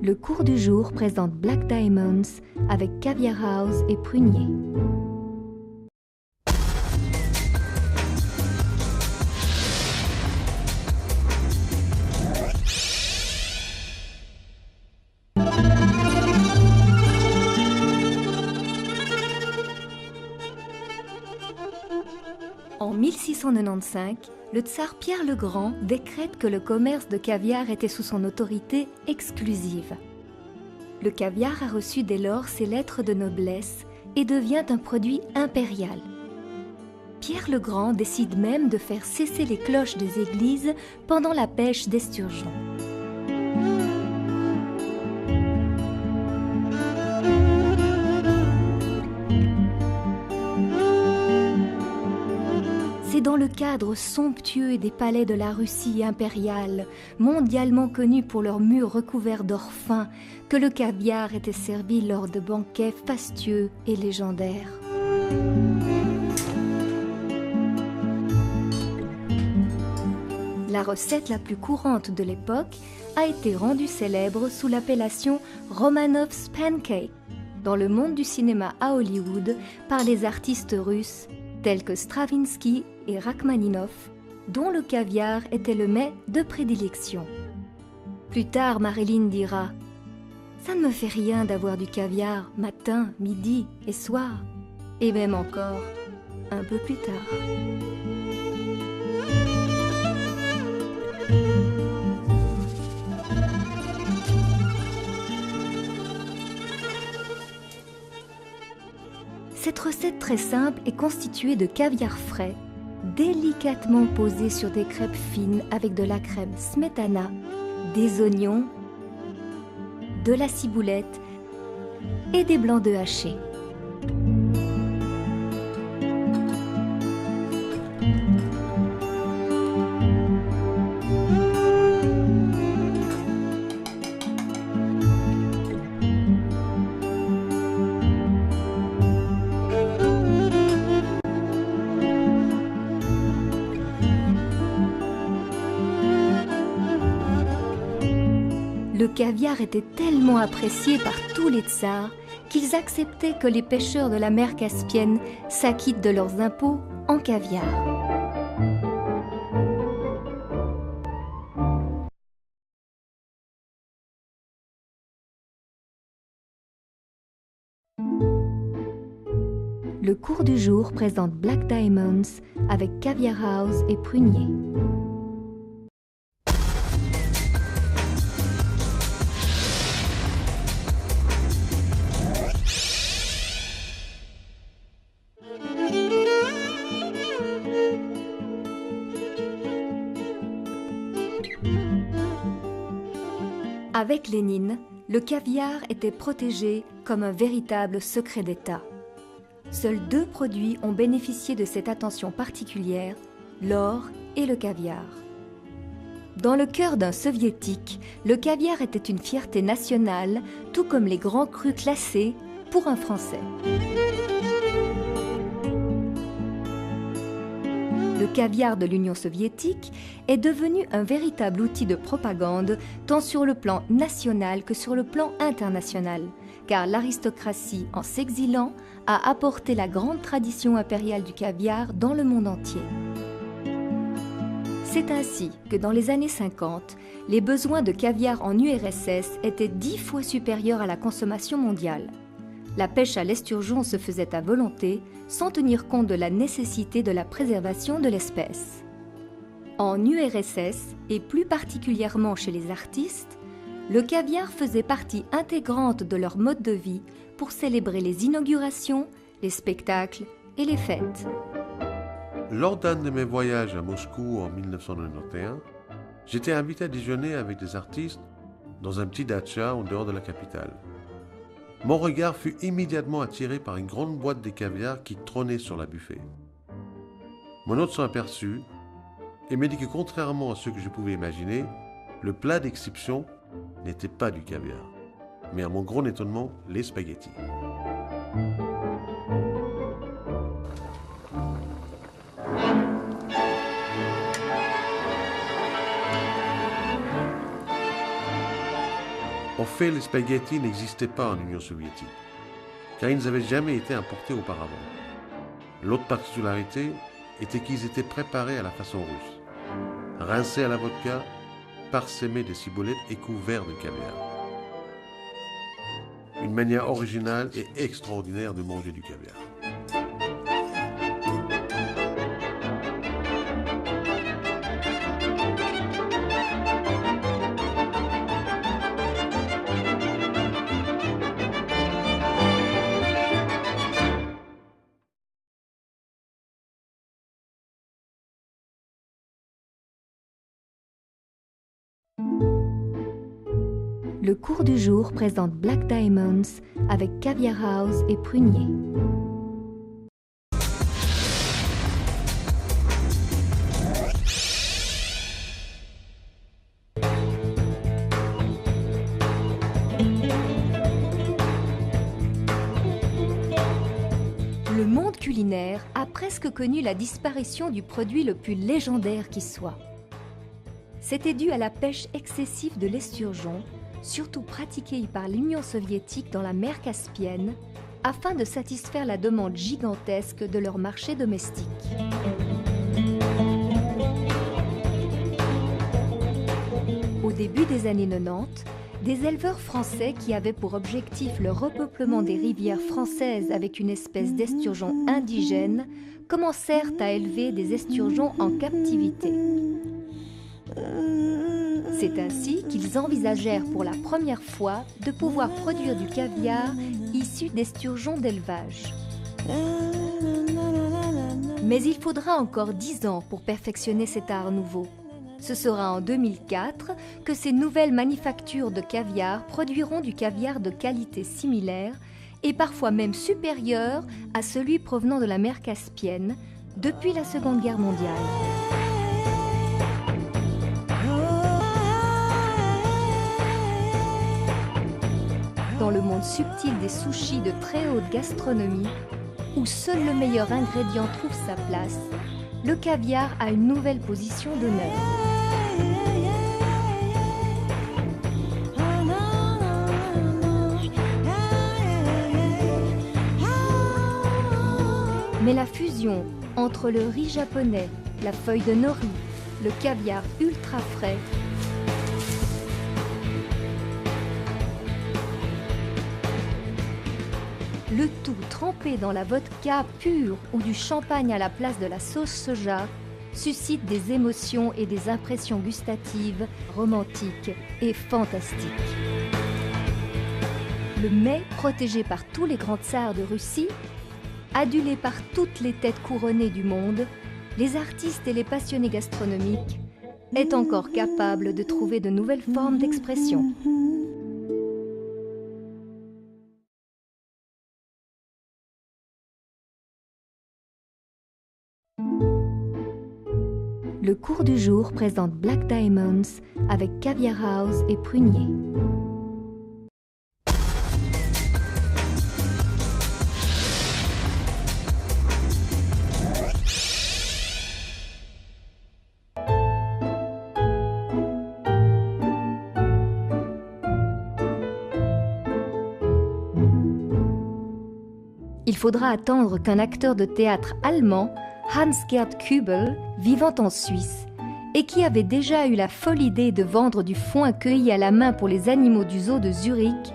Le cours du jour présente Black Diamonds avec Caviar House et Prunier. En 1695, le tsar Pierre le Grand décrète que le commerce de caviar était sous son autorité exclusive. Le caviar a reçu dès lors ses lettres de noblesse et devient un produit impérial. Pierre le Grand décide même de faire cesser les cloches des églises pendant la pêche d'esturgeon. C'est dans le cadre somptueux des palais de la Russie impériale, mondialement connus pour leurs murs recouverts d'or fin, que le caviar était servi lors de banquets fastueux et légendaires. La recette la plus courante de l'époque a été rendue célèbre sous l'appellation Romanov's Pancake dans le monde du cinéma à Hollywood par les artistes russes tels que Stravinsky et Rachmaninov, dont le caviar était le mets de prédilection. Plus tard, Marilyn dira « Ça ne me fait rien d'avoir du caviar matin, midi et soir, et même encore un peu plus tard. » Cette recette très simple est constituée de caviar frais, délicatement posé sur des crêpes fines avec de la crème smetana, des oignons, de la ciboulette et des blancs d'œufs hachés. Le caviar était tellement apprécié par tous les tsars qu'ils acceptaient que les pêcheurs de la mer Caspienne s'acquittent de leurs impôts en caviar. Le cours du jour présente Black Diamonds avec Caviar House et Prunier. Avec Lénine, le caviar était protégé comme un véritable secret d'État. Seuls deux produits ont bénéficié de cette attention particulière, l'or et le caviar. Dans le cœur d'un soviétique, le caviar était une fierté nationale, tout comme les grands crus classés pour un Français. Le caviar de l'Union soviétique est devenu un véritable outil de propagande, tant sur le plan national que sur le plan international, car l'aristocratie, en s'exilant, a apporté la grande tradition impériale du caviar dans le monde entier. C'est ainsi que dans les années 50, les besoins de caviar en URSS étaient 10 fois supérieurs à la consommation mondiale. La pêche à l'esturgeon se faisait à volonté, sans tenir compte de la nécessité de la préservation de l'espèce. En URSS, et plus particulièrement chez les artistes, le caviar faisait partie intégrante de leur mode de vie pour célébrer les inaugurations, les spectacles et les fêtes. Lors d'un de mes voyages à Moscou en 1991, j'étais invité à déjeuner avec des artistes dans un petit datcha en dehors de la capitale. Mon regard fut immédiatement attiré par une grande boîte de caviar qui trônait sur la buffet. Mon hôte s'en aperçut et me dit que contrairement à ce que je pouvais imaginer, le plat d'exception n'était pas du caviar, mais à mon gros étonnement, les spaghettis. En fait, les spaghettis n'existaient pas en Union soviétique, car ils n'avaient jamais été importés auparavant. L'autre particularité était qu'ils étaient préparés à la façon russe, rincés à la vodka, parsemés de ciboulettes et couverts de caviar. Une manière originale et extraordinaire de manger du caviar. Le cours du jour présente Black Diamonds avec Caviar House et Prunier. Le monde culinaire a presque connu la disparition du produit le plus légendaire qui soit. C'était dû à la pêche excessive de l'esturgeon, surtout pratiquée par l'Union soviétique dans la mer Caspienne, afin de satisfaire la demande gigantesque de leur marché domestique. Au début des années 90, des éleveurs français qui avaient pour objectif le repeuplement des rivières françaises avec une espèce d'esturgeon indigène commencèrent à élever des esturgeons en captivité. C'est ainsi qu'ils envisagèrent pour la première fois de pouvoir produire du caviar issu d'esturgeons d'élevage. Mais il faudra encore 10 ans pour perfectionner cet art nouveau. Ce sera en 2004 que ces nouvelles manufactures de caviar produiront du caviar de qualité similaire et parfois même supérieur à celui provenant de la mer Caspienne depuis la Seconde Guerre mondiale. Dans le monde subtil des sushis de très haute gastronomie, où seul le meilleur ingrédient trouve sa place, le caviar a une nouvelle position d'honneur. Mais la fusion entre le riz japonais, la feuille de nori, le caviar ultra frais, le tout trempé dans la vodka pure ou du champagne à la place de la sauce soja, suscite des émotions et des impressions gustatives romantiques et fantastiques. Le mets, protégé par tous les grands tsars de Russie, adulé par toutes les têtes couronnées du monde, les artistes et les passionnés gastronomiques, est encore capable de trouver de nouvelles formes d'expression. Le cours du jour présente Black Diamonds avec Caviar House et Prunier. Il faudra attendre qu'un acteur de théâtre allemand, Hans-Gerd Kübel, vivant en Suisse, et qui avait déjà eu la folle idée de vendre du foin cueilli à la main pour les animaux du zoo de Zurich,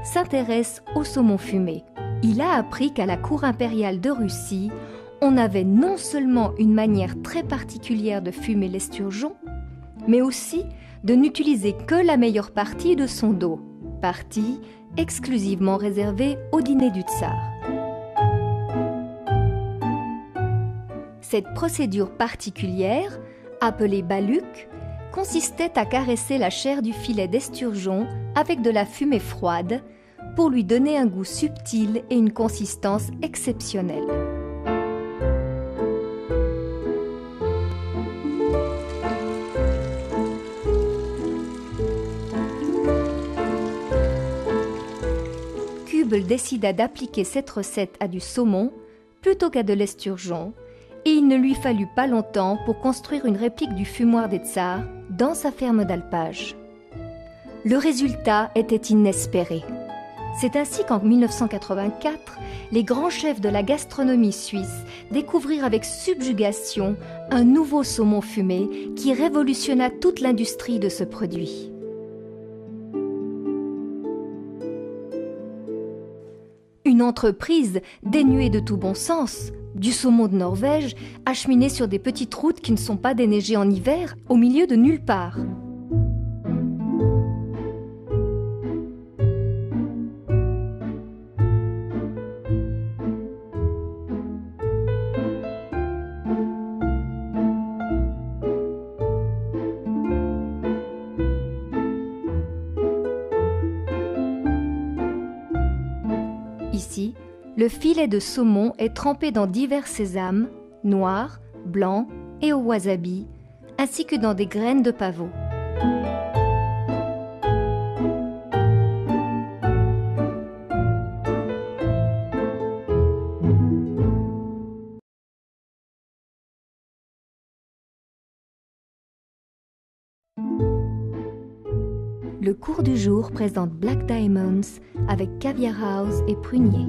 s'intéresse au saumon fumé. Il a appris qu'à la cour impériale de Russie, on avait non seulement une manière très particulière de fumer l'esturgeon, mais aussi de n'utiliser que la meilleure partie de son dos, partie exclusivement réservée au dîner du tsar. Cette procédure particulière, appelée baluc, consistait à caresser la chair du filet d'esturgeon avec de la fumée froide pour lui donner un goût subtil et une consistance exceptionnelle. Kübel décida d'appliquer cette recette à du saumon plutôt qu'à de l'esturgeon, et il ne lui fallut pas longtemps pour construire une réplique du fumoir des tsars dans sa ferme d'alpage. Le résultat était inespéré. C'est ainsi qu'en 1984, les grands chefs de la gastronomie suisse découvrirent avec subjugation un nouveau saumon fumé qui révolutionna toute l'industrie de ce produit. Une entreprise dénuée de tout bon sens, du saumon de Norvège, acheminé sur des petites routes qui ne sont pas déneigées en hiver, au milieu de nulle part. Ici, le filet de saumon est trempé dans divers sésames, noirs, blancs et au wasabi, ainsi que dans des graines de pavot. Le cours du jour présente Black Diamonds avec Caviar House et prunier.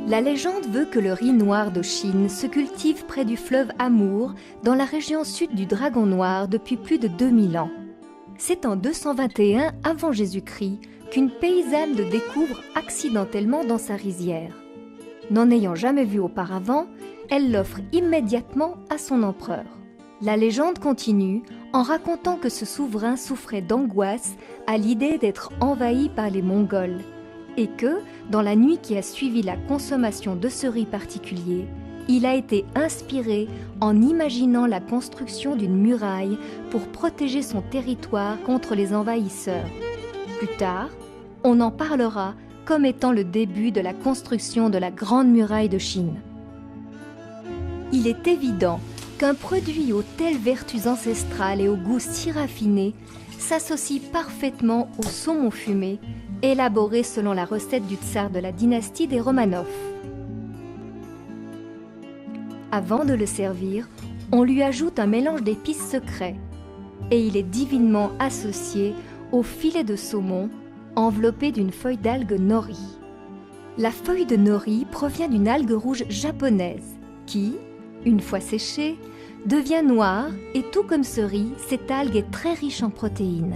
La légende veut que le riz noir de Chine se cultive près du fleuve Amour, dans la région sud du Dragon Noir depuis plus de 2000 ans. C'est en 221 avant Jésus-Christ qu'une paysanne le découvre accidentellement dans sa rizière. N'en ayant jamais vu auparavant, elle l'offre immédiatement à son empereur. La légende continue en racontant que ce souverain souffrait d'angoisse à l'idée d'être envahi par les Mongols, et que, dans la nuit qui a suivi la consommation de ce riz particulier, il a été inspiré en imaginant la construction d'une muraille pour protéger son territoire contre les envahisseurs. Plus tard, on en parlera comme étant le début de la construction de la Grande Muraille de Chine. Il est évident qu'un produit aux telles vertus ancestrales et au goût si raffiné s'associe parfaitement au saumon fumé, élaboré selon la recette du tsar de la dynastie des Romanov. Avant de le servir, on lui ajoute un mélange d'épices secrets et il est divinement associé au filet de saumon enveloppé d'une feuille d'algue nori. La feuille de nori provient d'une algue rouge japonaise qui, une fois séchée, devient noire et tout comme ce riz, cette algue est très riche en protéines.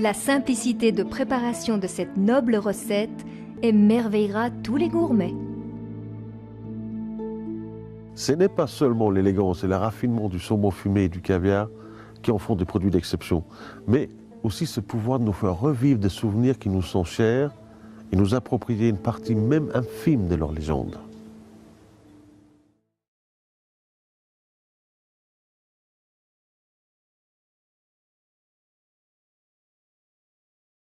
La simplicité de préparation de cette noble recette émerveillera tous les gourmets. Ce n'est pas seulement l'élégance et le raffinement du saumon fumé et du caviar qui en font des produits d'exception, mais aussi ce pouvoir de nous faire revivre des souvenirs qui nous sont chers et nous approprier une partie même infime de leur légende.